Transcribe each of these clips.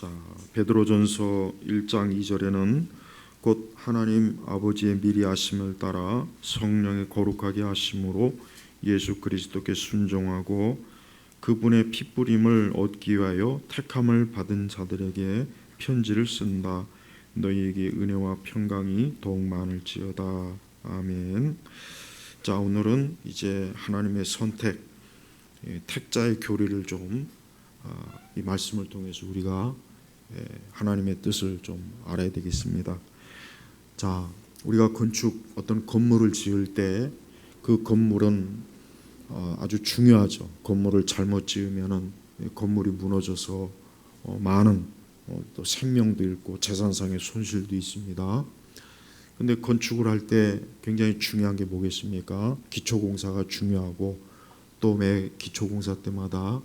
자, 베드로전서 1장 2절에는 곧 하나님 아버지의 미리 하심을 따라 성령의 거룩하게 하심으로 예수 그리스도께 순종하고 그분의 피뿌림을 얻기 위하여 택함을 받은 자들에게 편지를 쓴다. 너희에게 은혜와 평강이 더욱 많을지어다. 아멘. 자, 오늘은 이제 하나님의 선택, 택자의 교리를 좀 이 말씀을 통해서 우리가 하나님의 뜻을 좀 알아야 되겠습니다. 자, 우리가 어떤 건물을 지을 때 그 건물은 아주 중요하죠. 건물을 잘못 지으면은 건물이 무너져서 많은 또 생명도 잃고 재산상의 손실도 있습니다. 근데 건축을 할 때 굉장히 중요한 게 뭐겠습니까? 기초공사가 중요하고 또 매 기초공사 때마다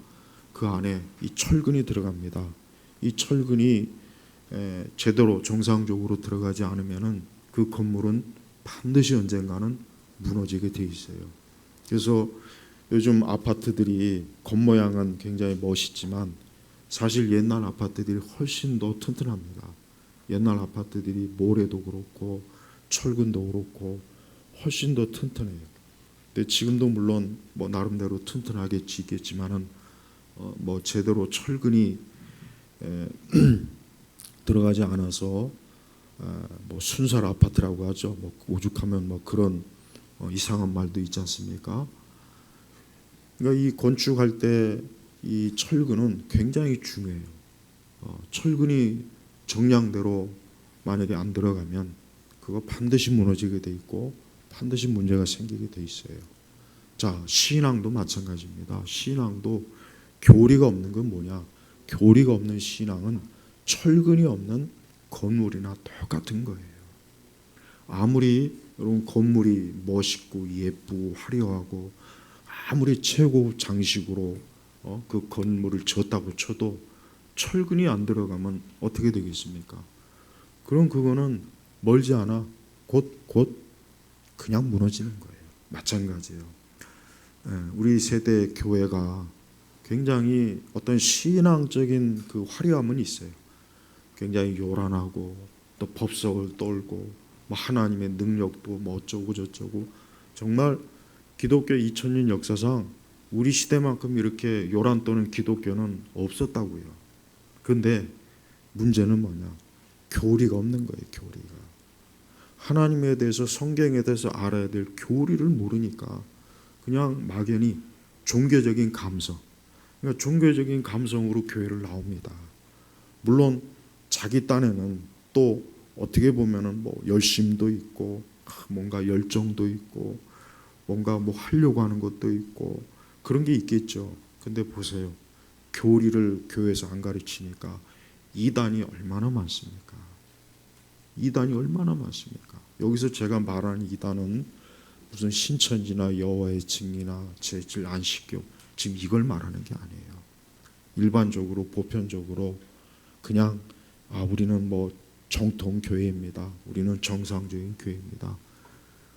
그 안에 이 철근이 들어갑니다. 이 철근이 제대로 정상적으로 들어가지 않으면은 그 건물은 반드시 언젠가는 무너지게 돼 있어요. 그래서 요즘 아파트들이 겉모양은 굉장히 멋있지만 사실 옛날 아파트들이 훨씬 더 튼튼합니다. 옛날 아파트들이 모래도 그렇고 철근도 그렇고 훨씬 더 튼튼해요. 근데 지금도 물론 뭐 나름대로 튼튼하게 짓겠지만은 제대로 철근이 들어가지 않아서 순살 아파트라고 하죠. 오죽하면 그런 이상한 말도 있지 않습니까? 그러니까 이 건축할 때 이 철근은 굉장히 중요해요. 철근이 정량대로 만약에 안 들어가면 그거 반드시 무너지게 돼 있고 반드시 문제가 생기게 돼 있어요. 자, 신앙도 마찬가지입니다. 신앙도 교리가 없는 건 뭐냐? 교리가 없는 신앙은 철근이 없는 건물이나 똑같은 거예요. 아무리 여러분 건물이 멋있고 예쁘고 화려하고 아무리 최고 장식으로 그 건물을 지었다고 쳐도 철근이 안 들어가면 어떻게 되겠습니까? 그럼 그거는 멀지 않아 곧 그냥 무너지는 거예요. 마찬가지예요. 우리 세대 교회가 굉장히 어떤 신앙적인 그 화려함은 있어요. 굉장히 요란하고 또 법석을 떨고 하나님의 능력도 어쩌고 저쩌고 정말 기독교 2000년 역사상 우리 시대만큼 이렇게 요란 떠는 기독교는 없었다고요. 그런데 문제는 뭐냐? 교리가 없는 거예요. 교리가. 하나님에 대해서 성경에 대해서 알아야 될 교리를 모르니까 그냥 막연히 종교적인 감성, 그러니까 종교적인 감성으로 교회를 나옵니다. 물론 자기 딴에는 또 어떻게 보면은 열심도 있고 뭔가 열정도 있고 뭔가 하려고 하는 것도 있고 그런 게 있겠죠. 근데 보세요. 교리를 교회에서 안 가르치니까 이단이 얼마나 많습니까? 이단이 얼마나 많습니까? 여기서 제가 말하는 이단은 무슨 신천지나 여호와의 증인이나 제질 안식교 지금 이걸 말하는 게 아니에요. 일반적으로 보편적으로 그냥 우리는 정통 교회입니다. 우리는 정상적인 교회입니다.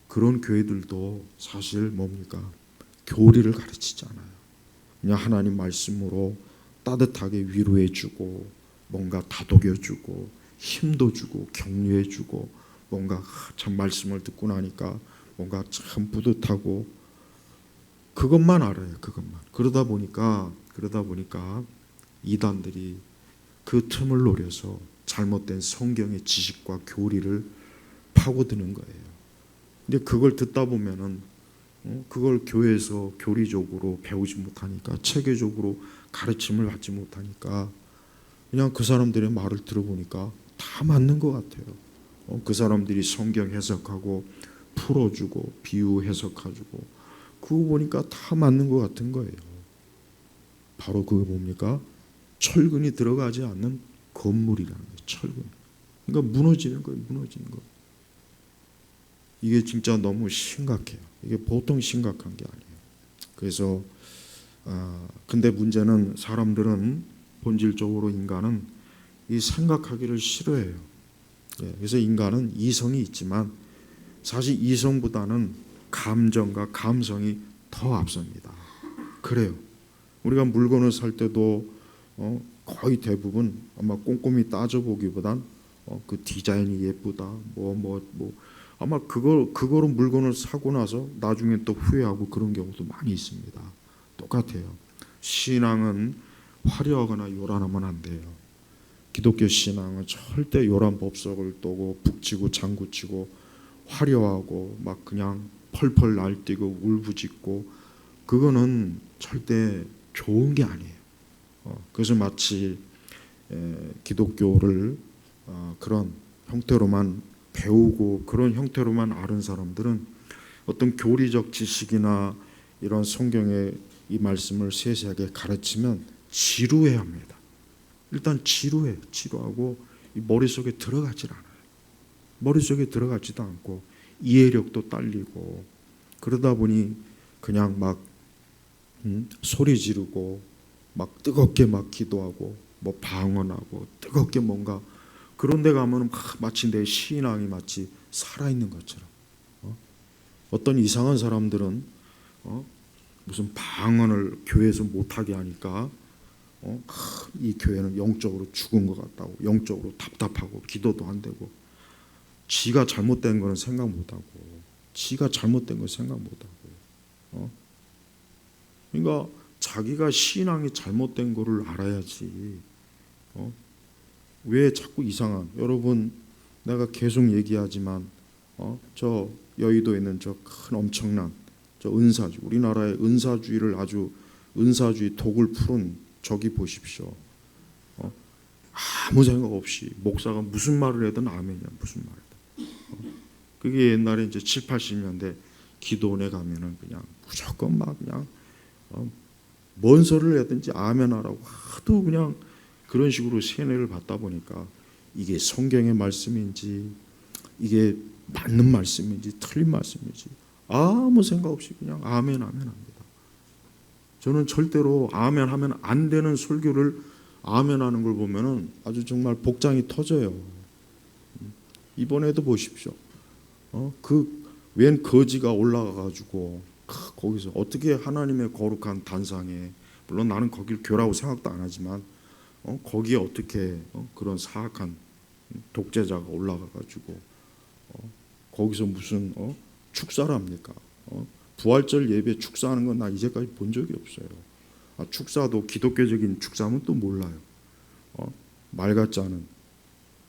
그런 교회들도 사실 뭡니까? 교리를 가르치지 않아요. 그냥 하나님 말씀으로 따뜻하게 위로해주고 뭔가 다독여주고 힘도 주고 격려해주고 뭔가 참 말씀을 듣고 나니까 뭔가 참 뿌듯하고 그것만 알아요. 그것만. 그러다 보니까 이단들이 그 틈을 노려서 잘못된 성경의 지식과 교리를 파고드는 거예요. 근데 그걸 듣다 보면은 그걸 교회에서 교리적으로 배우지 못하니까 체계적으로 가르침을 받지 못하니까 그냥 그 사람들의 말을 들어보니까 다 맞는 것 같아요. 그 사람들이 성경 해석하고 풀어주고 비유 해석해주고 그거 보니까 다 맞는 것 같은 거예요. 바로 그거 뭡니까? 철근이 들어가지 않는 건물이라는 거예요. 철근. 그러니까 무너지는 거예요. 무너지는 거. 이게 진짜 너무 심각해요. 이게 보통 심각한 게 아니에요. 그래서 근데 문제는 사람들은 본질적으로 인간은 이 생각하기를 싫어해요. 그래서 인간은 이성이 있지만 사실 이성보다는 감정과 감성이 더 앞섭니다. 그래요. 우리가 물건을 살 때도 거의 대부분 아마 꼼꼼히 따져보기보단 그 디자인이 예쁘다 아마 그거로 물건을 사고 나서 나중에 또 후회하고 그런 경우도 많이 있습니다. 똑같아요. 신앙은 화려하거나 요란하면 안 돼요. 기독교 신앙은 절대 요란 법석을 떠고 북치고 장구치고 화려하고 막 그냥 펄펄 날뛰고 울부짖고 그거는 절대 좋은 게 아니에요. 그래서 마치 기독교를 그런 형태로만 배우고 그런 형태로만 아는 사람들은 어떤 교리적 지식이나 이런 성경의 이 말씀을 세세하게 가르치면 지루해합니다. 일단 지루하고 머릿속에 들어가질 않아요. 머릿속에 들어가지도 않고 이해력도 딸리고 그러다 보니 그냥 막 소리 지르고 막 뜨겁게 막 기도하고 뭐 방언하고 뜨겁게 뭔가 그런 데 가면 마치 내 신앙이 마치 살아있는 것처럼 어떤 이상한 사람들은 무슨 방언을 교회에서 못하게 하니까 이 교회는 영적으로 죽은 것 같다고 영적으로 답답하고 기도도 안 되고 지가 잘못된 거는 생각 못하고 지가 잘못된 거 생각 못하고 그러니까 자기가 신앙이 잘못된 거를 알아야지 왜 자꾸 이상한 여러분 내가 계속 얘기하지만 저 여의도에 있는 저 큰 엄청난 저 은사주의 우리나라의 은사주의를 아주 은사주의 독을 풀은 저기 보십시오. 아무 생각 없이 목사가 무슨 말을 하든 아멘이야 무슨 말이든 그게 옛날에 이제 7, 80년대 기도원에 가면은 그냥 무조건 막 그냥 뭔 소리를 하든지 아멘하라고 하도 그냥 그런 식으로 세뇌를 받다 보니까 이게 성경의 말씀인지 이게 맞는 말씀인지 틀린 말씀인지 아무 생각 없이 그냥 아멘 합니다. 저는 절대로 아멘 하면 안 되는 설교를 아멘 하는 걸 보면은 아주 정말 복장이 터져요. 이번에도 보십시오. 그 웬 거지가 올라가 가지고 거기서 어떻게 하나님의 거룩한 단상에 물론 나는 거길 교라고 생각도 안 하지만 거기에 어떻게 그런 사악한 독재자가 올라가 가지고 거기서 무슨 축사를 합니까? 부활절 예배 축사하는 건 나 이제까지 본 적이 없어요. 축사도 기독교적인 축사하면 또 몰라요. 말 같지 않은.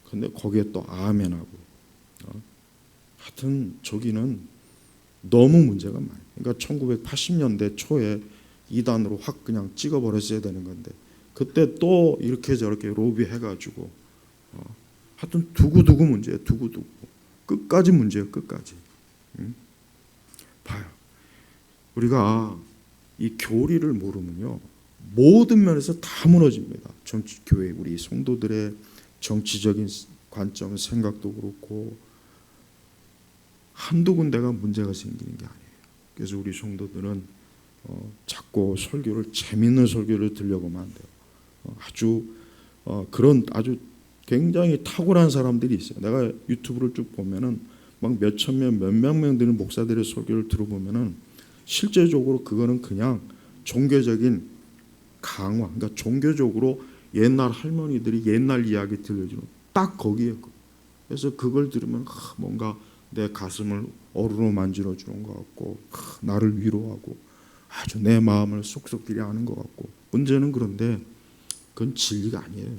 근데 거기에 또 아멘하고. 하여튼 저기는 너무 문제가 많아요. 그러니까 1980년대 초에 이단으로 확 그냥 찍어버렸어야 되는 건데 그때 또 이렇게 저렇게 로비해가지고 하여튼 두고두고 문제예요. 두고두고. 끝까지 문제예요. 끝까지. 봐요. 우리가 이 교리를 모르면요 모든 면에서 다 무너집니다. 교회 우리 성도들의 정치적인 관점 생각도 그렇고 한두 군데가 문제가 생기는 게 아니에요. 그래서 우리 성도들은 자꾸 설교를 재밌는 설교를 들려고 하면 안 돼요. 아주 그런 아주 굉장히 탁월한 사람들이 있어요. 내가 유튜브를 쭉 보면은 막 몇천 명, 몇백 명 되는 목사들의 설교를 들어보면은 실제적으로 그거는 그냥 종교적인 강화, 그러니까 종교적으로 옛날 할머니들이 옛날 이야기 들려주는 딱 거기에. 그래서 그걸 들으면 뭔가 내 가슴을 어루로 만질어주는 것 같고 나를 위로하고 아주 내 마음을 쏙쏙들이 아는 것 같고 문제는 그런데 그건 진리가 아니에요.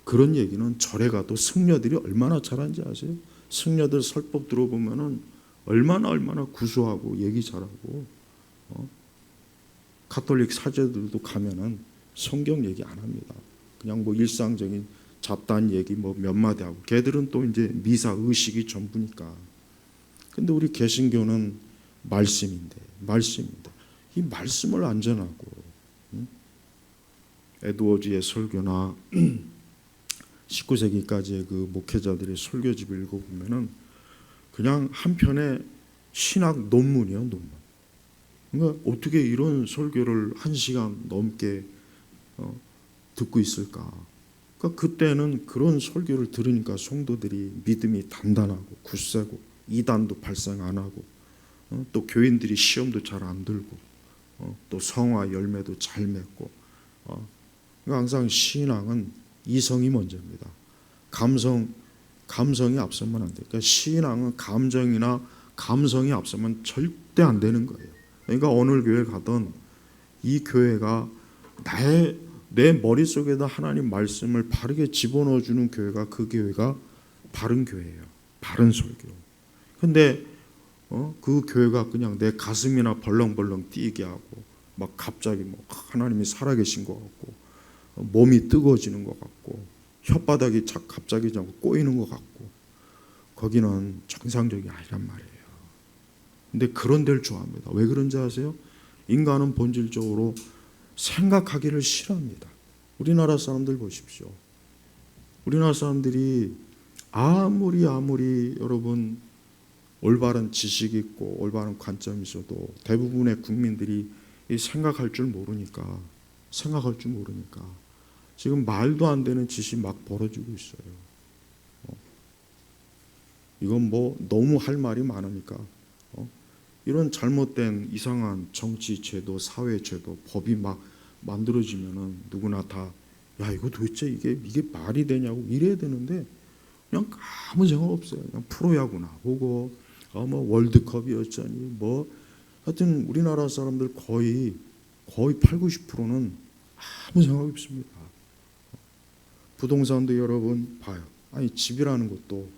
그런 얘기는 절에 가도 승려들이 얼마나 잘하는지 아세요? 승려들 설법 들어보면은 얼마나 구수하고 얘기 잘하고 가톨릭 사제들도 가면은 성경 얘기 안 합니다. 그냥 뭐 일상적인 잡다한 얘기 뭐 몇 마디 하고 걔들은 또 이제 미사 의식이 전부니까. 근데 우리 개신교는 말씀인데 이 말씀을 안 전하고 에드워즈의 설교나 19세기까지의 그 목회자들의 설교집을 읽어보면은 그냥 한편의 신학 논문이에요, 논문. 그러니까 어떻게 이런 설교를 1시간 넘게 듣고 있을까? 그러니까 그때는 그런 설교를 들으니까 성도들이 믿음이 단단하고 굳세고 이단도 발생 안 하고 또 교인들이 시험도 잘 안 들고 또 성화 열매도 잘 맺고 그러니까 항상 신앙은 이성이 먼저입니다. 감성이 앞서면 안 돼요. 그러니까 신앙은 감정이나 감성이 앞서면 절대 안 되는 거예요. 그러니까 어느 교회 가든 이 교회가 내 머릿속에다 하나님 말씀을 바르게 집어넣어주는 교회가 그 교회가 바른 교회예요. 바른 설교. 근데 그 교회가 그냥 내 가슴이나 벌렁벌렁 뛰게 하고 막 갑자기 뭐 하나님이 살아계신 것 같고 몸이 뜨거워지는 것 같고 혓바닥이 갑자기 꼬이는 것 같고 거기는 정상적이 아니란 말이에요. 근데 그런 데를 좋아합니다. 왜 그런지 아세요? 인간은 본질적으로 생각하기를 싫어합니다. 우리나라 사람들 보십시오. 우리나라 사람들이 아무리 여러분 올바른 지식이 있고 올바른 관점이 있어도 대부분의 국민들이 생각할 줄 모르니까 지금 말도 안 되는 짓이 막 벌어지고 있어요. 이건 뭐 너무 할 말이 많으니까 이런 잘못된 이상한 정치 제도, 사회 제도, 법이 막 만들어지면은 누구나 다 야 이거 도대체 이게 말이 되냐고 이래야 되는데 그냥 아무 생각 없어요. 그냥 프로야구나 보고 뭐 월드컵이 어쩌니 뭐 하여튼 우리나라 사람들 거의 8, 90%는 아무 생각 없습니다. 부동산도 여러분 봐요. 아니 집이라는 것도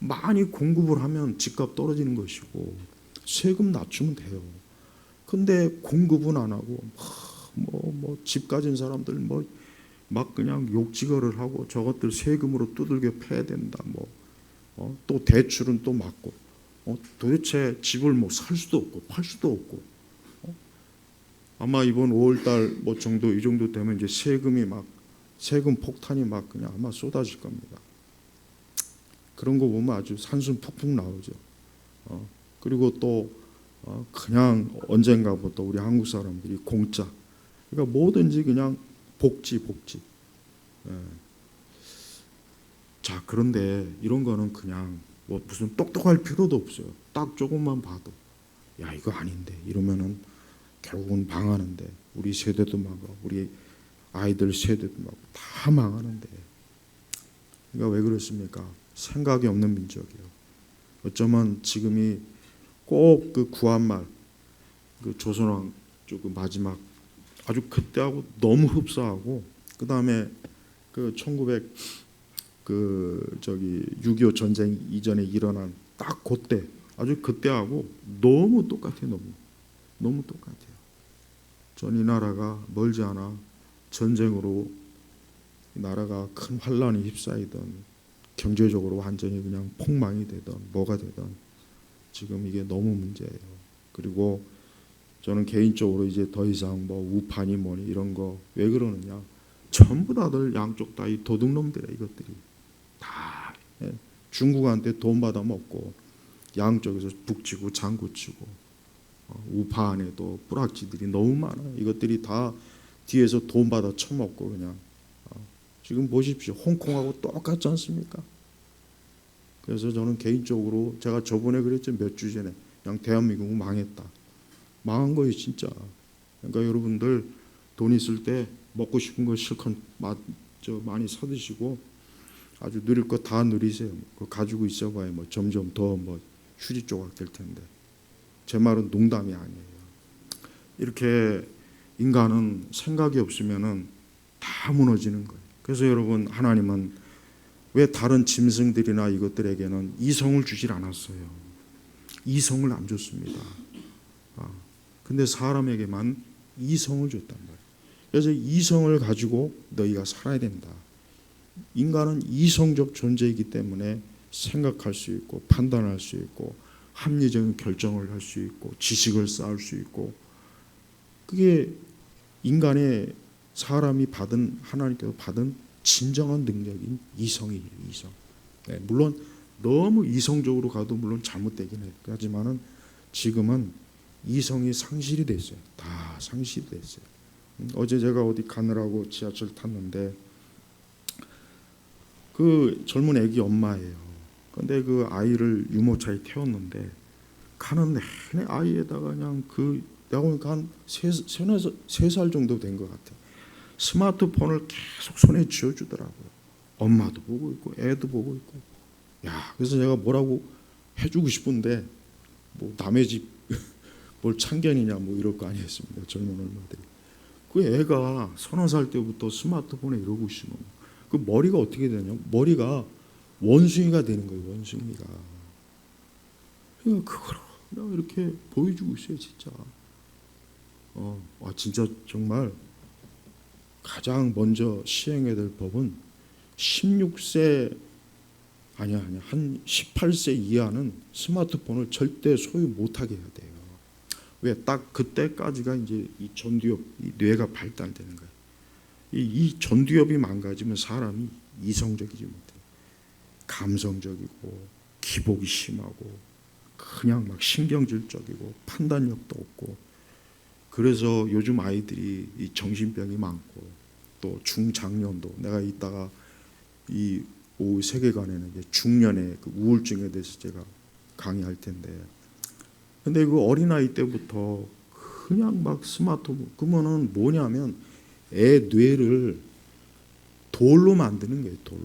많이 공급을 하면 집값 떨어지는 것이고 세금 낮추면 돼요. 근데 공급은 안 하고 집 가진 사람들 막 그냥 욕지거를 하고 저것들 세금으로 두들겨 패야 된다. 또 대출은 또 막고 도대체 집을 살 수도 없고 팔 수도 없고 아마 이번 5월달 정도 이 정도 되면 이제 세금 폭탄이 막 그냥 아마 쏟아질 겁니다. 그런 거 보면 아주 산숨 푹푹 나오죠. 그리고 또 그냥 언젠가부터 우리 한국 사람들이 공짜 그러니까 뭐든지 그냥 복지. 예. 자 그런데 이런 거는 그냥 무슨 똑똑할 필요도 없어요. 딱 조금만 봐도 야 이거 아닌데 이러면은 결국은 망하는데 우리 세대도 망하고 우리 아이들 세대도 망하고 다 망하는데 그러니까 왜 그렇습니까? 생각이 없는 민족이에요. 어쩌면 지금이 꼭 그 구한말 그 조선왕 그 마지막 아주 그때하고 너무 흡사하고 그 다음에 그 6.25 전쟁 이전에 일어난 딱 그때 아주 그때하고 너무 똑같아요. 너무 똑같아요. 전 이 나라가 멀지 않아 전쟁으로 나라가 큰 환란에 휩싸이던 경제적으로 완전히 그냥 폭망이 되던 뭐가 되던 지금 이게 너무 문제예요. 그리고 저는 개인적으로 이제 더 이상 우파니 뭐니 이런 거 왜 그러느냐 전부 다들 양쪽 다 이 도둑놈들이에요. 이것들이 다 중국한테 돈 받아 먹고 양쪽에서 북치고 장구치고 우파 안에도 뿌락지들이 너무 많아요. 이것들이 다 뒤에서 돈 받아 처먹고 그냥 지금 보십시오. 홍콩하고 똑같지 않습니까? 그래서 저는 개인적으로 제가 저번에 그랬죠. 몇 주 전에 그냥 대한민국은 망했다. 망한 거예요 진짜. 그러니까 여러분들 돈 있을 때 먹고 싶은 거 실컷 많이 사드시고 아주 누릴 거 다 누리세요. 그거 가지고 있어봐야 점점 더 휴지 조각 될 텐데 제 말은 농담이 아니에요. 이렇게 인간은 생각이 없으면은 다 무너지는 거예요. 그래서 여러분 하나님은 왜 다른 짐승들이나 이것들에게는 이성을 주질 않았어요. 이성을 안 줬습니다. 근데 사람에게만 이성을 줬단 말이에요. 그래서 이성을 가지고 너희가 살아야 된다. 인간은 이성적 존재이기 때문에 생각할 수 있고 판단할 수 있고 합리적인 결정을 할 수 있고 지식을 쌓을 수 있고 그게 인간의 사람이 하나님께서 받은 진정한 능력인 이성이에요. 이성. 네, 물론 너무 이성적으로 가도 물론 잘못되긴 해요. 하지만은 지금은 이성이 상실이 됐어요. 다 상실이 됐어요. 어제 제가 어디 가느라고 지하철 탔는데 그 젊은 애기 엄마예요. 근데 그 아이를 유모차에 태웠는데 가는 내내 아이에다가 그냥 내가 보니까 한 3살 정도 된 것 같아요. 스마트폰을 계속 손에 쥐어주더라고요. 엄마도 보고 있고 애도 보고 있고. 야, 그래서 제가 뭐라고 해주고 싶은데 뭐 남의 집 뭘 참견이냐 뭐 이럴 거 아니겠습니까? 젊은 얼마들이. 그 애가 30살 때부터 스마트폰에 이러고 있으면 그 머리가 어떻게 되냐? 머리가 원숭이가 되는 거예요. 원숭이가. 그러니까 그걸 그냥 이렇게 보여주고 있어요, 진짜. 진짜 정말 가장 먼저 시행해야 될 법은 16세 한 18세 이하는 스마트폰을 절대 소유 못하게 해야 돼요. 왜? 딱 그때까지가 이제 이 전두엽, 이 뇌가 발달되는 거예요. 이 전두엽이 망가지면 사람이 이성적이지 못해요. 감성적이고 기복이 심하고 그냥 막 신경질적이고 판단력도 없고. 그래서 요즘 아이들이 이 정신병이 많고 또 중장년도, 내가 이따가 이 오후 세계관에는 이제 중년의 그 우울증에 대해서 제가 강의할 텐데, 근데 그 어린아이 때부터 그냥 막 스마트폰, 그러면은 뭐냐면 애 뇌를 돌로 만드는 거예요. 돌로.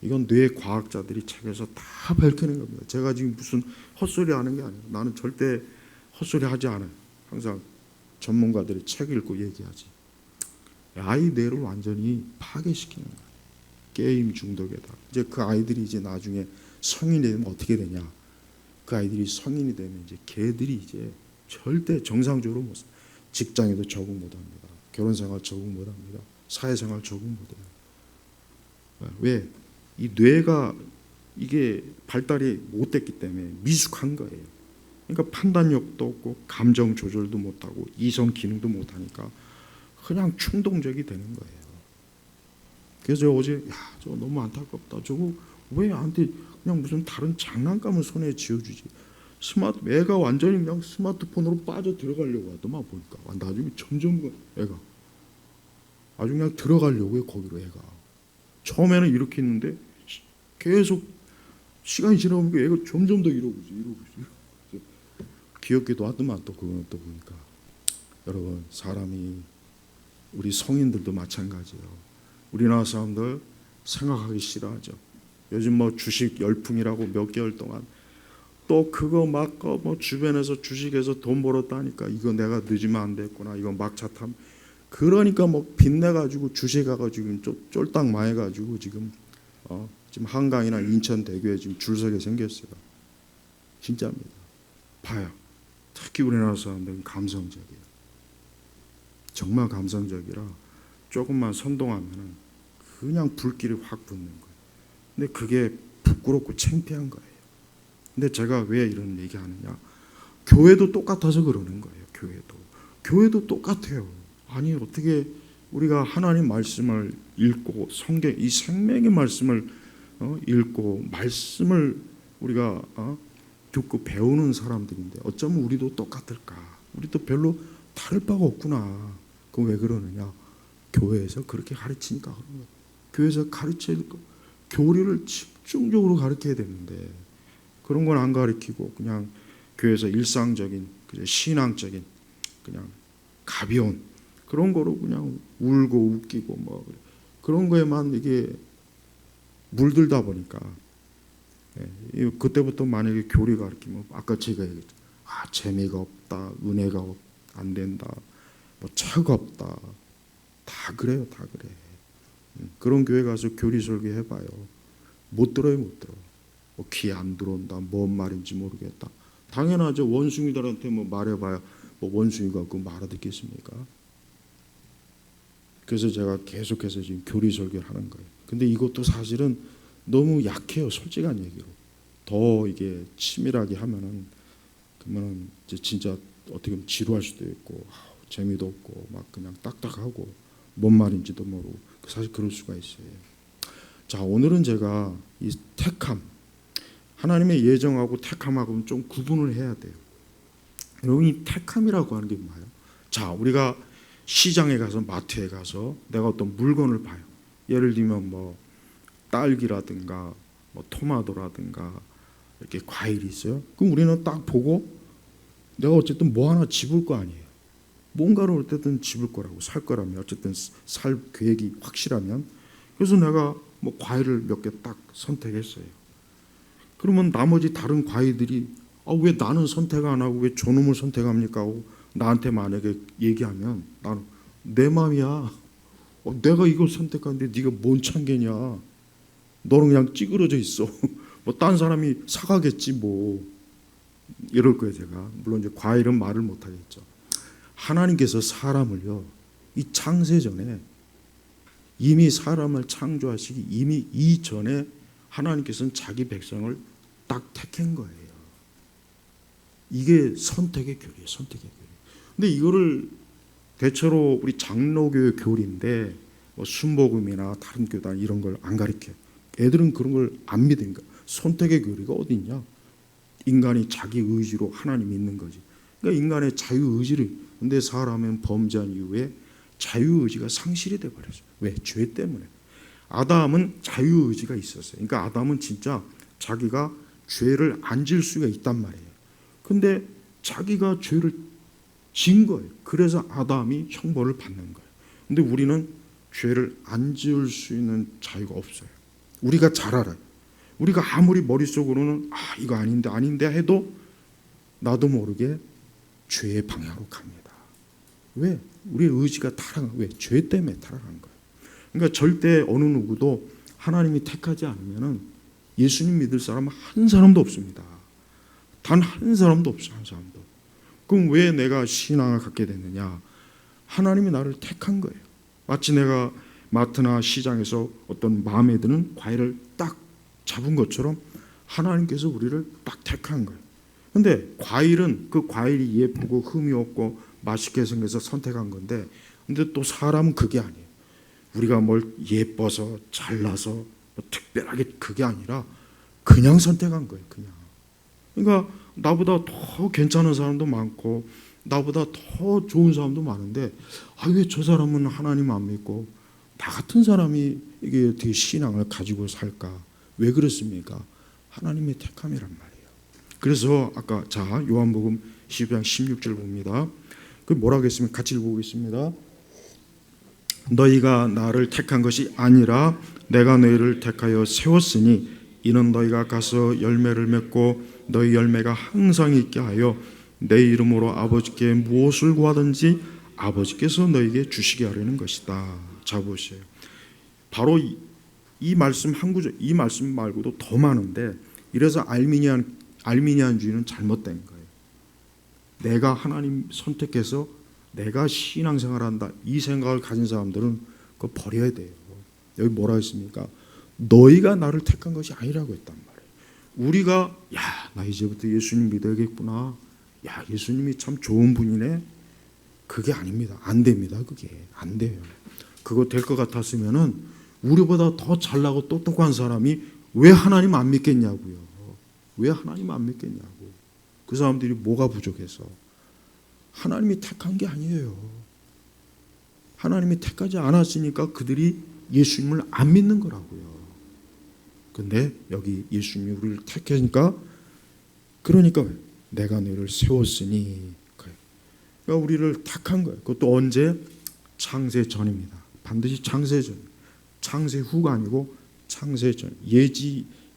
이건 뇌 과학자들이 책에서 다 밝히는 겁니다. 제가 지금 무슨 헛소리 하는 게 아니에요. 나는 절대 헛소리 하지 않아요. 항상 전문가들이 책 읽고 얘기하지. 아이 뇌를 완전히 파괴시키는 거예요. 게임 중독에다. 이제 그 아이들이 이제 나중에 성인이 되면 어떻게 되냐? 그 아이들이 성인이 되면 이제 걔들이 이제 절대 정상적으로 못 살아요. 직장에도 적응 못합니다. 결혼생활 적응 못합니다. 사회생활 적응 못해요. 왜? 이 뇌가 이게 발달이 못됐기 때문에 미숙한 거예요. 그러니까 판단력도 없고 감정 조절도 못하고 이성 기능도 못하니까 그냥 충동적이 되는 거예요. 그래서 어제 저거 너무 안타깝다. 저거 왜 나한테 그냥 무슨 다른 장난감을 손에 쥐어주지? 애가 완전히 그냥 스마트폰으로 빠져 들어가려고 하더만 보니까 나중에 점점 애가 아주 그냥 들어가려고 해요. 거기로 애가. 처음에는 이렇게 있는데 계속 시간이 지나면 애가 점점 더 이러고 있어. 귀엽기도 하더만 또 그거는 또 보니까. 여러분, 사람이, 우리 성인들도 마찬가지예요. 우리나라 사람들 생각하기 싫어하죠. 요즘 뭐 주식 열풍이라고 몇 개월 동안 또 그거 막 뭐 주변에서 주식에서 돈 벌었다니까 이거 내가 늦으면 안 됐구나. 이거 막차 탐. 그러니까 뭐 빚내가지고 주식해가지고 쫄딱 망해가지고 지금 지금 한강이나 인천대교에 지금 줄 서게 생겼어요. 진짜입니다. 봐요. 특히 우리나라 사람들은 감성적이에요. 정말 감성적이라 조금만 선동하면은 그냥 불길이 확 붙는 거예요. 근데 그게 부끄럽고 창피한 거예요. 근데 제가 왜 이런 얘기하느냐? 교회도 똑같아서 그러는 거예요. 교회도 똑같아요. 아니 어떻게 우리가 하나님 말씀을 읽고 성경 이 생명의 말씀을 읽고 말씀을 우리가 듣고 배우는 사람들인데 어쩌면 우리도 똑같을까? 우리도 별로 다를 바가 없구나. 그럼 왜 그러느냐? 교회에서 그렇게 가르치니까 그런 거예요. 교회에서 가르쳐야 될 거, 교리를 집중적으로 가르쳐야 되는데 그런 건 안 가르치고 그냥 교회에서 일상적인 신앙적인 그냥 가벼운 그런 거로 그냥 울고 웃기고 뭐 그런 거에만 이게 물들다 보니까 그때부터 만약에 교리 가르치면 아까 제가 얘기했죠. 재미가 없다, 은혜가 안 된다, 뭐 책 없다, 다 그래요, 다 그래. 그런 교회 가서 교리 설교 해봐요. 못 들어요, 못 들어. 뭐 귀 안 들어온다, 뭔 말인지 모르겠다. 당연하죠. 원숭이들한테 뭐 말해봐야 뭐 원숭이가 그 말 알아듣겠습니까? 그래서 제가 계속해서 지금 교리 설교를 하는 거예요. 근데 이것도 사실은 너무 약해요. 솔직한 얘기로. 더 이게 치밀하게 하면은 그러면 이제 진짜 어떻게 보면 지루할 수도 있고 재미도 없고 막 그냥 딱딱하고 뭔 말인지도 모르고 사실 그럴 수가 있어요. 자, 오늘은 제가 이 택함, 하나님의 예정하고 택함하고는 좀 구분을 해야 돼요. 여러분, 이 택함이라고 하는 게 뭐예요? 자, 우리가 시장에 가서 마트에 가서 내가 어떤 물건을 봐요. 예를 들면 뭐 딸기라든가 뭐 토마토라든가 이렇게 과일이 있어요. 그럼 우리는 딱 보고 내가 어쨌든 뭐 하나 집을 거 아니에요. 뭔가를 어쨌든 집을 거라고 살 거라면 어쨌든 살 계획이 확실하면 그래서 내가 뭐 과일을 몇 개 딱 선택했어요. 그러면 나머지 다른 과일들이 왜 나는 선택 안 하고 왜 저놈을 선택합니까? 하고 나한테 만약에 얘기하면 나는 내 마음이야. 내가 이걸 선택하는데 네가 뭔 참견이야. 너는 그냥 찌그러져 있어. 뭐 딴 사람이 사가겠지 뭐. 이럴 거예요 제가. 물론 이제 과일은 말을 못 하겠죠. 하나님께서 사람을요 이 창세 전에 이미 사람을 창조하시기 이미 이전에 하나님께서는 자기 백성을 딱 택한 거예요. 이게 선택의 교리예요. 선택의 교리. 근데 이거를 대체로 우리 장로교의 교리인데 뭐 순복음이나 다른 교단 이런 걸 안 가르쳐요. 애들은 그런 걸 안 믿으니까. 선택의 교리가 어디 있냐? 인간이 자기 의지로 하나님 믿는 거지. 그러니까 인간의 자유의지를 근데 사람은 범죄한 이후에 자유의지가 상실이 돼버렸어요. 왜? 죄 때문에. 아담은 자유의지가 있었어요. 그러니까 아담은 진짜 자기가 죄를 안 질 수가 있단 말이에요. 근데 자기가 죄를 진 거예요. 그래서 아담이 형벌을 받는 거예요. 근데 우리는 죄를 안 지을 수 있는 자유가 없어요. 우리가 잘 알아요. 우리가 아무리 머릿속으로는 이거 아닌데 해도 나도 모르게 죄의 방향으로 갑니다. 왜? 우리의 의지가 타락한 왜? 죄 때문에 타락한 거예요. 그러니까 절대 어느 누구도 하나님이 택하지 않으면 예수님 믿을 사람은 한 사람도 없습니다. 단 한 사람도 없어요. 한 사람도. 그럼 왜 내가 신앙을 갖게 됐느냐? 하나님이 나를 택한 거예요. 마치 내가 마트나 시장에서 어떤 마음에 드는 과일을 딱 잡은 것처럼 하나님께서 우리를 딱 택한 거예요. 근데 과일은 그 과일이 예쁘고 흠이 없고 맛있게 생겨서 선택한 건데 근데 또 사람은 그게 아니에요. 우리가 뭘 예뻐서 잘나서 뭐 특별하게 그게 아니라 그냥 선택한 거예요. 그냥. 그러니까 나보다 더 괜찮은 사람도 많고 나보다 더 좋은 사람도 많은데 왜 저 사람은 하나님 안 믿고 나 같은 사람이 이게 어떻게 신앙을 가지고 살까? 왜 그렇습니까? 하나님의 택함이란 말이에요. 그래서 아까 요한복음 12장 16절 봅니다. 그 뭐라고 했으면 같이 읽어보겠습니다. 너희가 나를 택한 것이 아니라 내가 너희를 택하여 세웠으니 이는 너희가 가서 열매를 맺고 너희 열매가 항상 있게 하여 내 이름으로 아버지께 무엇을 구하든지 아버지께서 너희에게 주시게 하려는 것이다. 자 보세요. 바로 이 말씀 한 구절, 이 말씀 말고도 더 많은데 이래서 알미니안주의는 잘못된 거예요. 내가 하나님 선택해서 내가 신앙생활한다 이 생각을 가진 사람들은 그거 버려야 돼요. 여기 뭐라 했습니까? 너희가 나를 택한 것이 아니라고 했단 말이에요. 우리가 나 이제부터 예수님 믿어야겠구나. 예수님이 참 좋은 분이네. 그게 아닙니다. 안 됩니다. 그게 안 돼요. 그거 될 것 같았으면은 우리보다 더 잘나고 똑똑한 사람이 왜 하나님 안 믿겠냐고요. 왜 하나님 안 믿겠냐고. 그 사람들이 뭐가 부족해서. 하나님이 택한 게 아니에요. 하나님이 택하지 않았으니까 그들이 예수님을 안 믿는 거라고요. 근데 여기 예수님이 우리를 택하니까 그러니까 내가 너를 세웠으니 그러니까 우리를 택한 거예요. 그것도 언제? 창세 전입니다. 반드시 창세 전. 창세 후가 아니고 창세 전.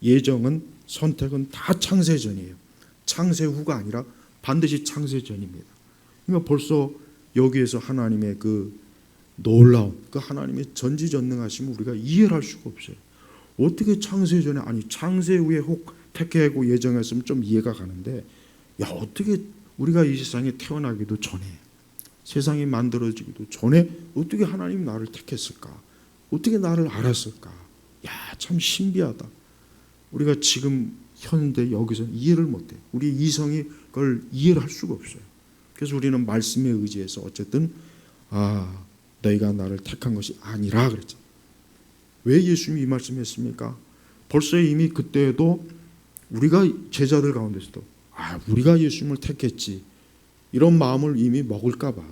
예정은 선택은 다 창세 전이에요. 창세 후가 아니라 반드시 창세 전입니다. 그러니까 벌써 여기에서 하나님의 그 놀라운 그 하나님의 전지전능하심을 우리가 이해를 할 수가 없어요. 어떻게 창세 전에 창세 후에 혹 택하고 예정했으면 좀 이해가 가는데 어떻게 우리가 이 세상에 태어나기도 전에 세상이 만들어지기도 전에 어떻게 하나님이 나를 택했을까? 어떻게 나를 알았을까? 참 신비하다. 우리가 지금 현대 여기서 이해를 못해요. 우리 이성이 그걸 이해를 할 수가 없어요. 그래서 우리는 말씀에 의지해서 어쨌든 너희가 나를 택한 것이 아니라 그랬죠. 왜 예수님이 이 말씀했습니까? 벌써 이미 그때에도 우리가 제자들 가운데서도 우리가 예수님을 택했지 이런 마음을 이미 먹을까 봐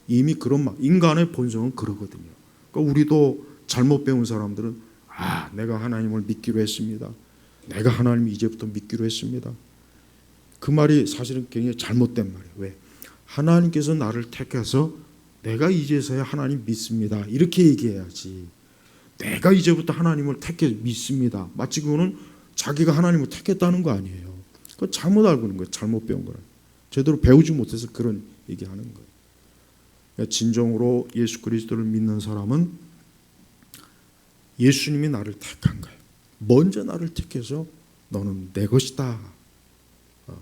이미 그런 마음 인간의 본성은 그러거든요. 그러니까 우리도 잘못 배운 사람들은 내가 하나님을 믿기로 했습니다. 내가 하나님을 이제부터 믿기로 했습니다. 그 말이 사실은 굉장히 잘못된 말이에요. 왜? 하나님께서 나를 택해서 내가 이제서야 하나님 믿습니다. 이렇게 얘기해야지. 내가 이제부터 하나님을 택해 믿습니다. 마치 그거는 자기가 하나님을 택했다는 거 아니에요. 그거 잘못 알고 있는 거예요. 잘못 배운 거라. 제대로 배우지 못해서 그런 얘기하는 거예요. 그러니까 진정으로 예수 그리스도를 믿는 사람은 예수님이 나를 택한 거예요. 먼저 나를 택해서 너는 내 것이다.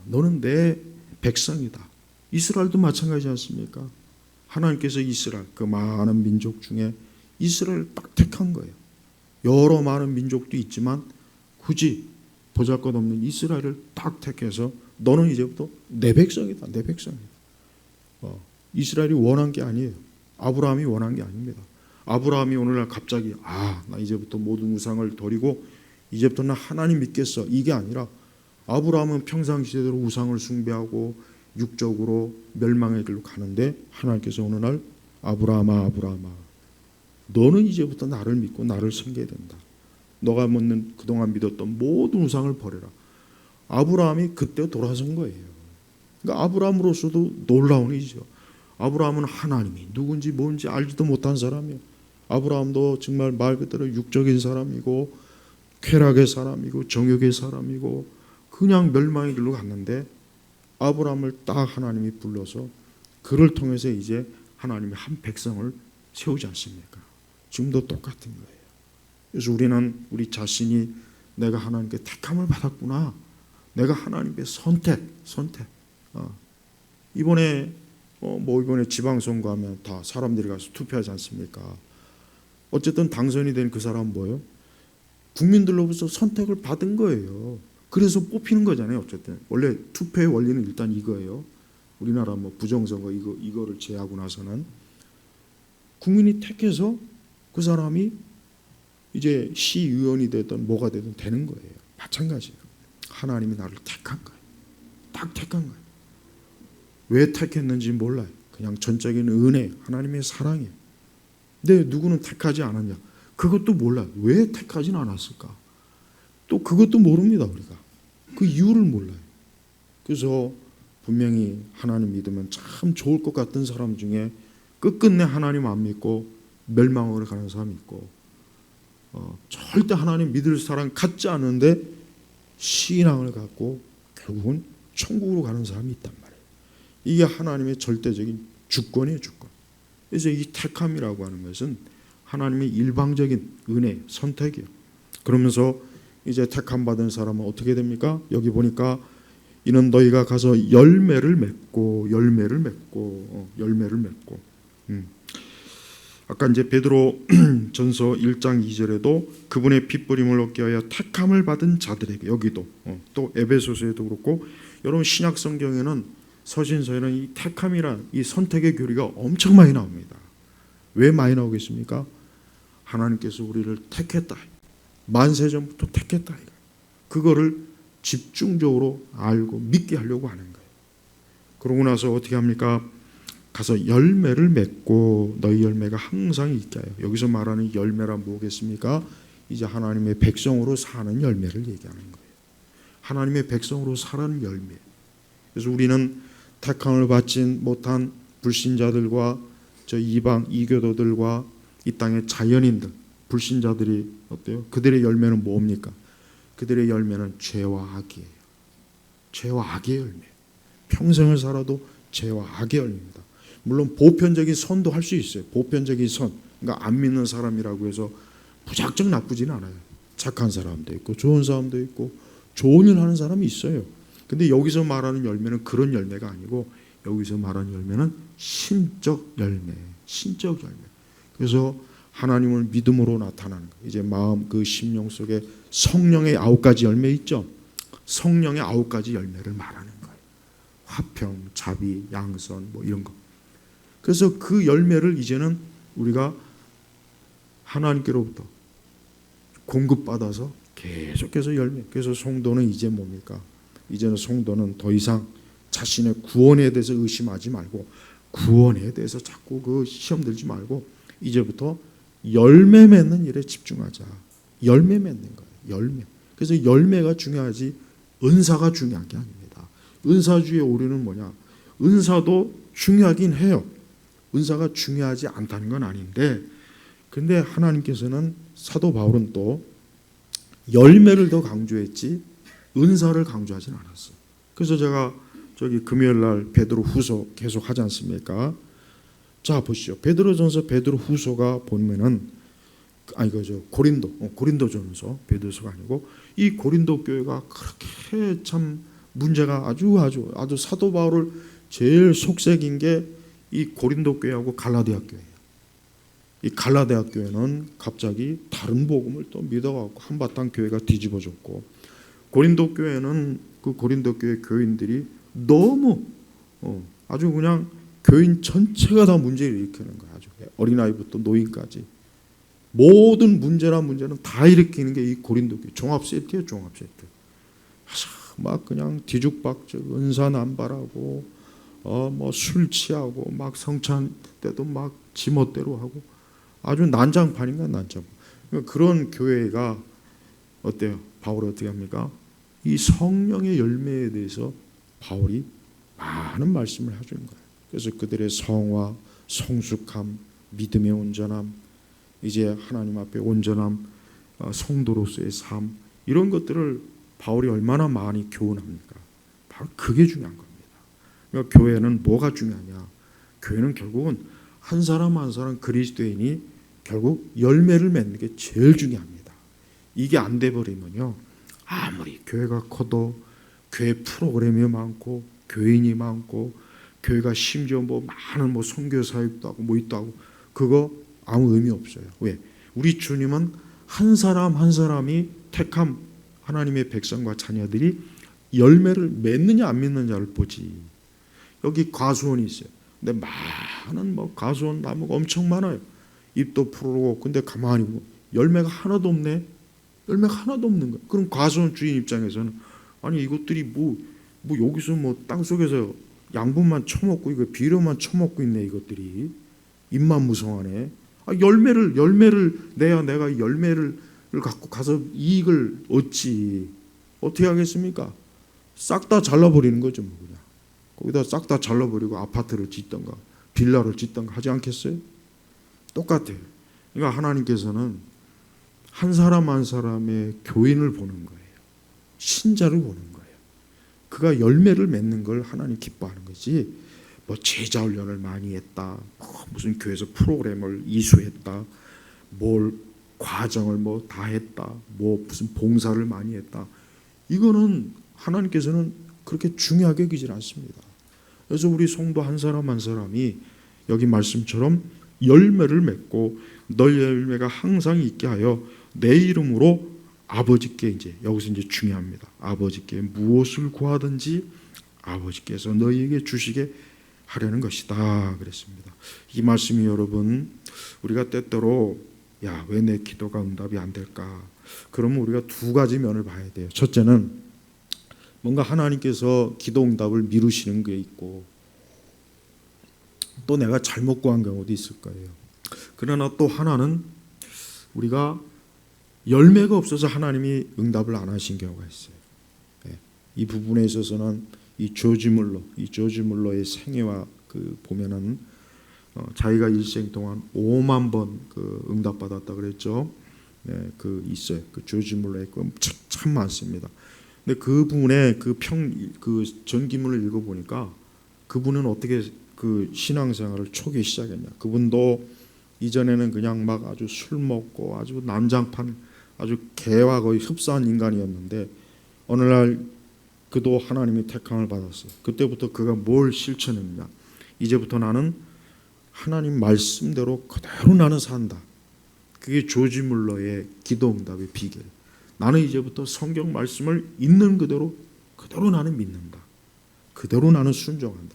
너는 내 백성이다. 이스라엘도 마찬가지지 않습니까? 하나님께서 이스라엘, 그 많은 민족 중에 이스라엘을 딱 택한 거예요. 여러 많은 민족도 있지만 굳이 보잘것없는 이스라엘을 딱 택해서 너는 이제부터 내 백성이다. 내 백성이다. 이스라엘이 원한 게 아니에요. 아브라함이 원한 게 아닙니다. 아브라함이 오늘날 갑자기 나 이제부터 모든 우상을 버리고 이제부터 나 하나님 믿겠어. 이게 아니라 아브라함은 평상시대로 우상을 숭배하고 육적으로 멸망의 길로 가는데 하나님께서 어느 날 아브라함아 너는 이제부터 나를 믿고 나를 섬겨야 된다. 너가 그동안 믿었던 모든 우상을 버려라. 아브라함이 그때 돌아선 거예요. 그러니까 아브라함으로서도 놀라운 일이죠. 아브라함은 하나님이 누군지 뭔지 알지도 못한 사람이에요. 아브라함도 정말 말 그대로 육적인 사람이고 쾌락의 사람이고 정욕의 사람이고 그냥 멸망의 길로 갔는데 아브라함을 딱 하나님이 불러서 그를 통해서 이제 하나님이 한 백성을 세우지 않습니까? 지금도 똑같은 거예요. 그래서 우리는 우리 자신이 내가 하나님께 택함을 받았구나. 내가 하나님께 선택. 이번에 이번에 지방선거 하면 다 사람들이 가서 투표하지 않습니까? 어쨌든 당선이 된 그 사람은 뭐예요? 국민들로부터 선택을 받은 거예요. 그래서 뽑히는 거잖아요. 어쨌든 원래 투표의 원리는 일단 이거예요. 우리나라 부정선거 이거를 제하고 나서는 국민이 택해서 그 사람이 이제 시의원이 되든 뭐가 되든 되는 거예요. 마찬가지예요. 하나님이 나를 택한 거예요. 딱 택한 거예요. 왜 택했는지 몰라요. 그냥 전적인 은혜, 하나님의 사랑이에요. 근데 누구는 택하지 않았냐? 그것도 몰라요. 왜 택하진 않았을까? 또 그것도 모릅니다. 우리가 그 이유를 몰라요. 그래서 분명히 하나님 믿으면 참 좋을 것 같은 사람 중에 끝끝내 하나님 안 믿고 멸망으로 가는 사람이 있고 절대 하나님 믿을 사람 같지 않은데 신앙을 갖고 결국은 천국으로 가는 사람이 있단 말이에요. 이게 하나님의 절대적인 주권이에요. 주권. 그래서 이 택함이라고 하는 것은 하나님의 일방적인 은혜, 선택이에요. 그러면서 이제 택함 받은 사람은 어떻게 됩니까? 여기 보니까 이는 너희가 가서 열매를 맺고 아까 이제 베드로 전서 1장 2절에도 그분의 핏부림을 얻게 하여 택함을 받은 자들에게 여기도 또 에베소서에도 그렇고 여러분 신약 성경에는 서신서에는 이 택함이란 이 선택의 교리가 엄청 많이 나옵니다. 왜 많이 나오겠습니까? 하나님께서 우리를 택했다. 만세전부터 택했다. 그거를 집중적으로 알고 믿게 하려고 하는 거예요. 그러고 나서 어떻게 합니까? 가서 열매를 맺고 너희 열매가 항상 있게 하여. 여기서 말하는 열매란 뭐겠습니까? 이제 하나님의 백성으로 사는 열매를 얘기하는 거예요. 하나님의 백성으로 사는 열매. 그래서 우리는 택함을 받지 못한 불신자들과 저 이방 이교도들과 이 땅의 자연인들 불신자들이 어때요? 그들의 열매는 뭡니까? 그들의 열매는 죄와 악이에요. 죄와 악의 열매. 평생을 살아도 죄와 악의 열매입니다. 물론 보편적인 선도 할 수 있어요. 보편적인 선. 그러니까 안 믿는 사람이라고 해서 무작정 나쁘지는 않아요. 착한 사람도 있고 좋은 사람도 있고 좋은 일 하는 사람이 있어요. 근데 여기서 말하는 열매는 그런 열매가 아니고 여기서 말하는 열매는 신적 열매. 신적 열매. 그래서 하나님을 믿음으로 나타나는 거예요. 이제 마음 그 심령 속에 성령의 9가지 열매 있죠. 성령의 9가지 열매를 말하는 거예요. 화평, 자비, 양선 뭐 이런 거. 그래서 그 열매를 이제는 우리가 하나님께로부터 공급받아서 계속해서 열매. 그래서 성도는 이제 뭡니까? 이제는 성도는 더 이상 자신의 구원에 대해서 의심하지 말고 구원에 대해서 자꾸 그 시험 들지 말고 이제부터 열매 맺는 일에 집중하자. 열매 맺는 거예요. 열매. 그래서 열매가 중요하지 은사가 중요한 게 아닙니다. 은사주의 오류는 뭐냐? 은사도 중요하긴 해요. 은사가 중요하지 않다는 건 아닌데, 근데 하나님께서는 사도 바울은 또 열매를 더 강조했지 은사를 강조하진 않았어요. 그래서 제가 저기 금요일 날 베드로 후서 계속 하지 않습니까? 자 보시죠. 베드로전서 베드로 후서가 보면은 고린도전서 베드로서가 아니고 이 고린도 교회가 그렇게 참 문제가 아주 사도 바울을 제일 속색인 게 이 고린도 교회하고 갈라디아 교회예요. 이 갈라디아 교회는 갑자기 다른 복음을 또 믿어갖고 한바탕 교회가 뒤집어졌고, 고린도 교회는 그 고린도 교회 교인들이 너무 아주 그냥 교인 전체가 다 문제를 일으키는 거야. 아주 어린아이부터 노인까지 모든 문제는 다 일으키는 게 이 고린도 교회 종합 세트예요. 종합 세트. 막 그냥 뒤죽박죽 은사 남발하고 뭐 술 취하고 막 성찬 때도 막 지멋대로 하고 아주 난장판인가 난장판. 그런 교회가 어때요? 바울이 어떻게 합니까? 이 성령의 열매에 대해서 바울이 많은 말씀을 해주는 거예요. 그래서 그들의 성화, 성숙함, 믿음의 온전함, 이제 하나님 앞에 온전함, 성도로서의 삶, 이런 것들을 바울이 얼마나 많이 교훈합니까? 바로 그게 중요한 겁니다. 그러니까 교회는 뭐가 중요하냐? 교회는 결국은 한 사람 한 사람 그리스도인이 결국 열매를 맺는 게 제일 중요합니다. 이게 안 돼 버리면요, 아무리 교회가 커도 교회 프로그램이 많고 교인이 많고 교회가 심지어 뭐 많은 뭐 선교 사역도 하고 뭐 있도 하고 그거 아무 의미 없어요. 왜? 우리 주님은 한 사람 한 사람이 택한 하나님의 백성과 자녀들이 열매를 맺느냐 안 맺느냐를 보지. 여기 과수원이 있어요. 근데 많은 뭐 과수원 나무가 엄청 많아요. 잎도 푸르고, 근데 가만히 보면 열매가 하나도 없네. 열매가 하나도 없는 거예요. 그럼 과수원 주인 입장에서는 아니 이것들이 뭐 여기서 뭐 땅속에서 양분만 처먹고 이거 비료만 처먹고 있네. 이것들이 입만 무성하네. 열매를 내야 내가 열매를 갖고 가서 이익을 얻지. 어떻게 하겠습니까? 싹 다 잘라버리는 거죠. 뭐 그냥 거기다 싹 다 잘라버리고 아파트를 짓던가 빌라를 짓던가 하지 않겠어요? 똑같아요. 그러니까 하나님께서는 한 사람 한 사람의 교인을 보는 거예요. 신자를 보는 거예요. 그가 열매를 맺는 걸 하나님 기뻐하는 거지. 뭐 제자 훈련을 많이 했다, 무슨 교회에서 프로그램을 이수했다, 뭘 과정을 뭐 다 했다, 뭐 무슨 봉사를 많이 했다, 이거는 하나님께서는 그렇게 중요하게 여기질 않습니다. 그래서 우리 성도 한 사람 한 사람이 여기 말씀처럼 열매를 맺고 너희 열매가 항상 있게 하여 내 이름으로 아버지께, 이제 여기서 이제 중요합니다. 아버지께 무엇을 구하든지 아버지께서 너희에게 주시게 하려는 것이다 그랬습니다. 이 말씀이 여러분, 우리가 때때로 야, 왜 내 기도가 응답이 안 될까? 그러면 우리가 두 가지 면을 봐야 돼요. 첫째는 뭔가 하나님께서 기도 응답을 미루시는 게 있고, 또 내가 잘못 구한 경우도 있을 거예요. 그러나 또 하나는 우리가 열매가 없어서 하나님이 응답을 안 하신 경우가 있어요. 이 부분에 있어서는 이 조지 물러의 생애와 그 보면은 자기가 일생 동안 5만 번 그 응답받았다 그랬죠. 네, 그 있어요. 그 조지 물러의 참 많습니다. 근데 그분의 그 전기문을 읽어보니까 그분은 어떻게 그 신앙생활을 초기에 시작했냐. 그분도 이전에는 그냥 막 아주 술 먹고 아주 난장판, 아주 개와 거의 흡사한 인간이었는데 어느 날 그도 하나님의 택함을 받았어요. 그때부터 그가 뭘 실천했냐. 이제부터 나는 하나님 말씀대로 그대로 나는 산다. 그게 조지 물러의 기도 응답의 비결. 나는 이제부터 성경 말씀을 있는 그대로 나는 믿는다. 그대로 나는 순종한다.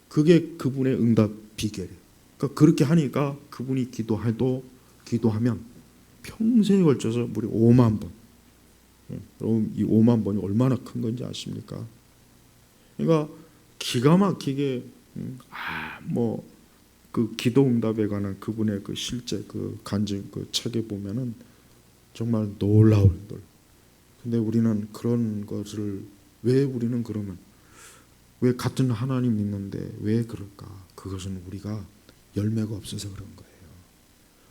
그게 그분의 응답 비결이에요. 그러니까 그렇게 하니까 그분이 기도하면 평생에 걸쳐서 무려 5만 번. 여러분 이 5만 번이 얼마나 큰 건지 아십니까? 그러니까 기가 막히게 그 기도 응답에 관한 그분의 그 실제 그 간증 그 책에 보면은 정말 놀라울 걸. 근데 우리는 그런 것을 왜 우리는 그러면 왜 같은 하나님 믿는데 왜 그럴까? 그것은 우리가 열매가 없어서 그런 거예요.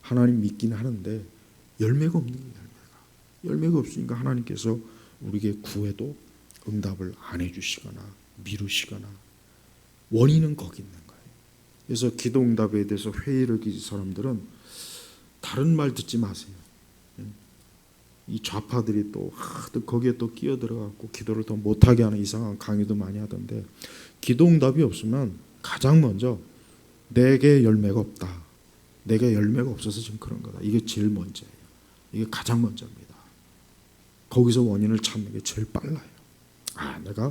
하나님 믿긴 하는데 열매가 없는 거예요. 열매가 없으니까 하나님께서 우리에게 구해도 응답을 안 해주시거나 미루시거나 원인은 거기 있는 거예요. 그래서 기도 응답에 대해서 회의를 기는 사람들은 다른 말 듣지 마세요. 이 좌파들이 또 거기에 또 끼어 들어가고 기도를 더 못하게 하는 이상한 강의도 많이 하던데, 기도 응답이 없으면 가장 먼저 내게 열매가 없다. 내게 열매가 없어서 지금 그런 거다. 이게 제일 먼저예요. 이게 가장 먼저입니다. 거기서 원인을 찾는 게 제일 빨라요. 내가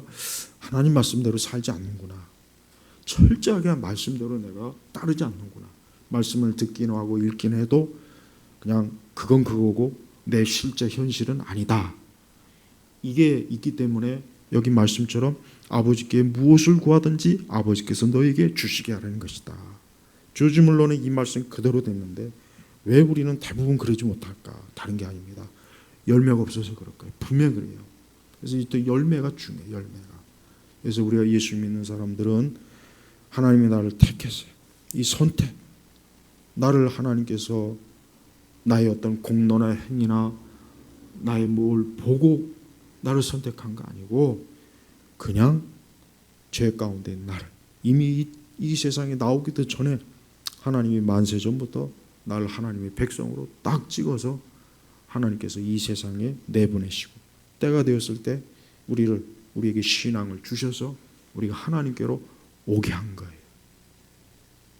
하나님 말씀대로 살지 않는구나. 철저하게 말씀대로 내가 따르지 않는구나. 말씀을 듣긴 하고 읽긴 해도 그냥 그건 그거고 내 실제 현실은 아니다. 이게 있기 때문에 여기 말씀처럼 아버지께 무엇을 구하든지 아버지께서 너에게 주시게 하라는 것이다. 조지물로는 이 말씀 그대로 됐는데 왜 우리는 대부분 그러지 못할까? 다른 게 아닙니다. 열매가 없어서 그럴 거예요. 분명히 그래요. 그래서 또 열매가 중요해요. 열매가. 그래서 우리가 예수 믿는 사람들은 하나님이 나를 택했어요. 이 선택. 나를 하나님께서 나의 어떤 공로나 행위나 나의 뭘 보고 나를 선택한 거 아니고 그냥 죄 가운데 나를 이미 이 세상에 나오기도 전에 하나님이 만세 전부터 나를 하나님의 백성으로 딱 찍어서 하나님께서 이 세상에 내보내시고 때가 되었을 때 우리에게 신앙을 주셔서 우리가 하나님께로 오게 한 거예요.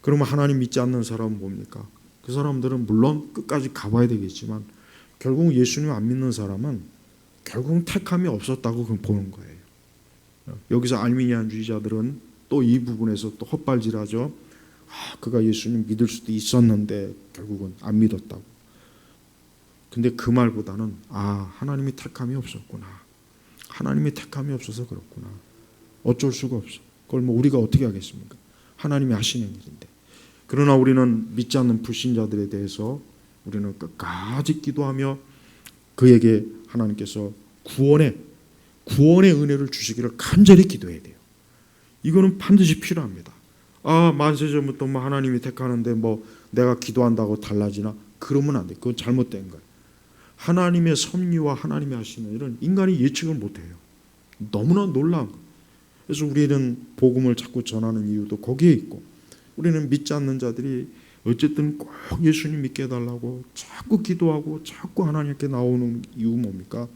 그러면 하나님 믿지 않는 사람은 뭡니까? 그 사람들은 물론 끝까지 가봐야 되겠지만 결국 예수님 안 믿는 사람은 결국은 택함이 없었다고 보는 거예요. 여기서 알미니안주의자들은 또 이 부분에서 또 헛발질하죠. 그가 예수님 믿을 수도 있었는데 결국은 안 믿었다고. 근데 그 말보다는 하나님이 택함이 없었구나. 하나님이 택함이 없어서 그렇구나. 어쩔 수가 없어. 그걸 뭐 우리가 어떻게 하겠습니까? 하나님이 하시는 일인데. 그러나 우리는 믿지 않는 불신자들에 대해서 우리는 끝까지 기도하며 그에게 하나님께서 구원의 은혜를 주시기를 간절히 기도해야 돼요. 이거는 반드시 필요합니다. 만세전부터 하나님이 택하는데 내가 기도한다고 달라지나? 그러면 안 돼. 그건 잘못된 거예요. 하나님의 섭리와 하나님이 하시는 일은 인간이 예측을 못해요. 너무나 놀라운 거예요. 그래서 우리는 복음을 자꾸 전하는 이유도 거기에 있고, 우리는 믿지 않는 자들이 어쨌든 꼭 예수님 믿게 해달라고 자꾸 기도하고 자꾸 하나님께 나오는 이유 뭡니까?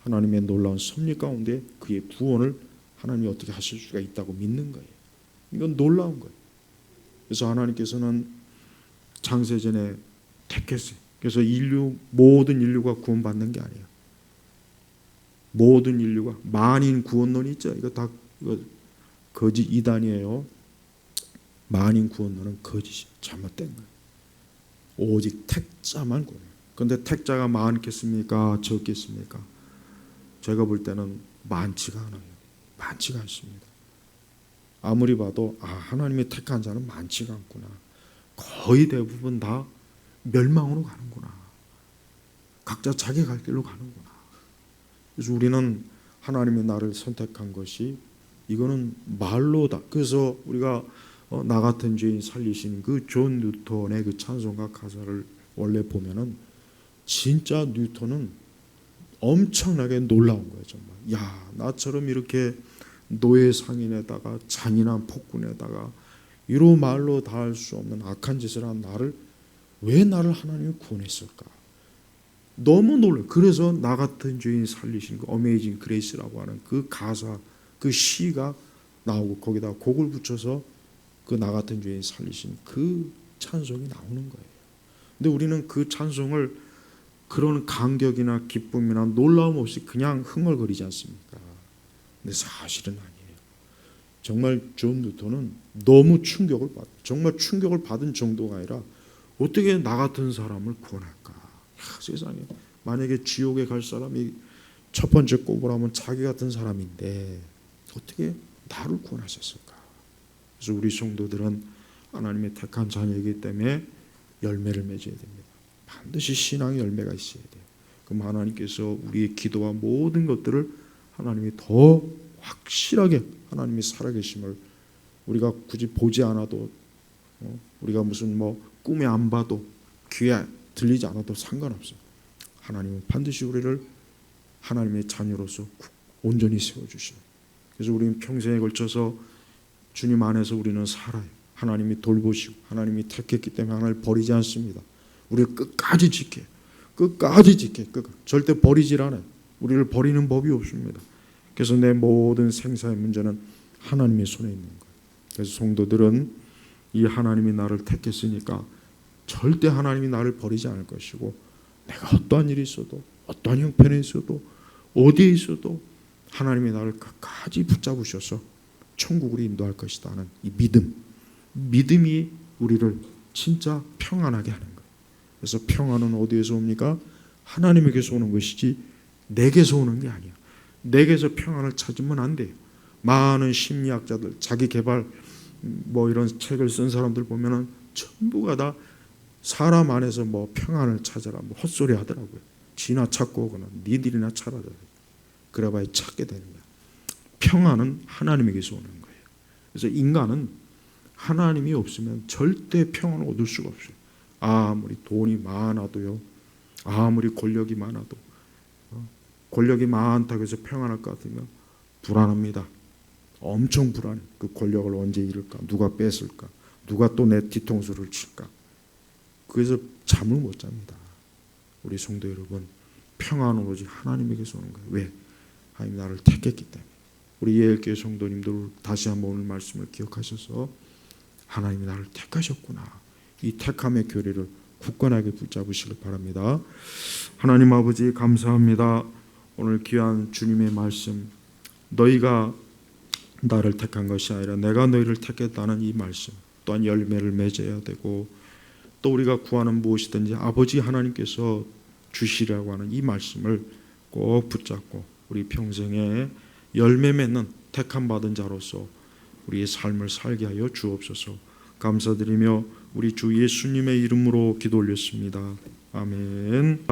하나님의 놀라운 섭리 가운데 그의 구원을 하나님이 어떻게 하실 수가 있다고 믿는 거예요. 이건 놀라운 거예요. 그래서 하나님께서는 창세전에 택했어요. 그래서 모든 인류가 구원받는 게 아니에요. 모든 인류가 만인 구원론이 있죠. 이거 거짓 이단이에요. 만인 구원론은 거짓이 잘못된 거예요. 오직 택자만 구원해요. 그런데 택자가 많겠습니까? 적겠습니까? 제가 볼 때는 많지가 않아요. 많지가 않습니다. 아무리 봐도 하나님이 택한 자는 많지가 않구나. 거의 대부분 다 멸망으로 가는구나. 각자 자기 갈 길로 가는구나. 그래서 우리는 하나님이 나를 선택한 것이 이거는 말로다. 그래서 우리가 나 같은 죄인 살리신 그 존 뉴턴의 그 찬송가 가사를 원래 보면은 진짜 뉴턴은 엄청나게 놀라운 거예요. 정말. 나처럼 이렇게 노예 상인에다가 잔인한 폭군에다가 이로 말로 다 할 수 없는 악한 짓을 한 왜 나를 하나님이 구원했을까? 너무 놀라요. 그래서 나 같은 죄인 살리신 그 어메이징 그레이스라고 하는 그 가사, 그 시가 나오고 거기다 곡을 붙여서 그 나 같은 죄인 살리신 그 찬송이 나오는 거예요. 근데 우리는 그 찬송을 그런 감격이나 기쁨이나 놀라움 없이 그냥 흥얼거리지 않습니까? 근데 사실은 아니에요. 정말 존 뉴턴은 너무 정말 충격을 받은 정도가 아니라 어떻게 나 같은 사람을 구원할까? 세상에 만약에 지옥에 갈 사람이 첫 번째 꼽으라면 자기 같은 사람인데 어떻게 나를 구원하셨을까? 그래서 우리 성도들은 하나님의 택한 자녀이기 때문에 열매를 맺어야 됩니다. 반드시 신앙의 열매가 있어야 돼요. 그럼 하나님께서 우리의 기도와 모든 것들을 하나님이 더 확실하게 하나님이 살아계심을 우리가 굳이 보지 않아도, 우리가 무슨 뭐 꿈에 안 봐도 귀에 들리지 않아도 상관없어요. 하나님은 반드시 우리를 하나님의 자녀로서 온전히 세워주셔요. 그래서 우리는 평생에 걸쳐서 주님 안에서 우리는 살아요. 하나님이 돌보시고 하나님이 택했기 때문에 하나님을 버리지 않습니다. 우리를 끝까지 지켜요. 끝까지 지켜요. 절대 버리질 않아요. 우리를 버리는 법이 없습니다. 그래서 내 모든 생사의 문제는 하나님의 손에 있는 거예요. 그래서 성도들은 이 하나님이 나를 택했으니까 절대 하나님이 나를 버리지 않을 것이고, 내가 어떠한 일이 있어도 어떠한 형편에 있어도 어디에 있어도 하나님이 나를 끝까지 붙잡으셔서 천국으로 인도할 것이다 하는 이 믿음이 우리를 진짜 평안하게 하는 거예요. 그래서 평안은 어디에서 옵니까? 하나님에게서 오는 것이지 내게서 오는 게 아니야. 내게서 평안을 찾으면 안 돼요. 많은 심리학자들, 자기 개발 뭐 이런 책을 쓴 사람들 보면은 전부가 다 사람 안에서 뭐 평안을 찾아라 뭐 헛소리 하더라고요. 지나 찾고 오거나 니들이나 찾아라. 그래봐야 찾게 되는 거야. 평안은 하나님에게서 오는 거예요. 그래서 인간은 하나님이 없으면 절대 평안을 얻을 수가 없어요. 아무리 돈이 많아도요, 아무리 권력이 많아도, 권력이 많다고 해서 평안할 것 같으면 불안합니다. 엄청 불안해. 그 권력을 언제 잃을까? 누가 뺏을까? 누가 또 내 뒤통수를 칠까? 그래서 잠을 못 잡니다. 우리 성도 여러분, 평안은 오직 하나님에게서 오는 거예요. 왜? 하나님이 나를 택했기 때문에. 우리 예일교회 성도님들 다시 한번 오늘 말씀을 기억하셔서 하나님이 나를 택하셨구나, 이 택함의 교리를 굳건하게 붙잡으시길 바랍니다. 하나님 아버지 감사합니다. 오늘 귀한 주님의 말씀, 너희가 나를 택한 것이 아니라 내가 너희를 택했다는 이 말씀 또한 열매를 맺어야 되고, 또 우리가 구하는 무엇이든지 아버지 하나님께서 주시라고 하는 이 말씀을 꼭 붙잡고 우리 평생에 열매 맺는 택함 받은 자로서 우리의 삶을 살게 하여 주옵소서. 감사드리며 우리 주 예수님의 이름으로 기도 올렸습니다. 아멘.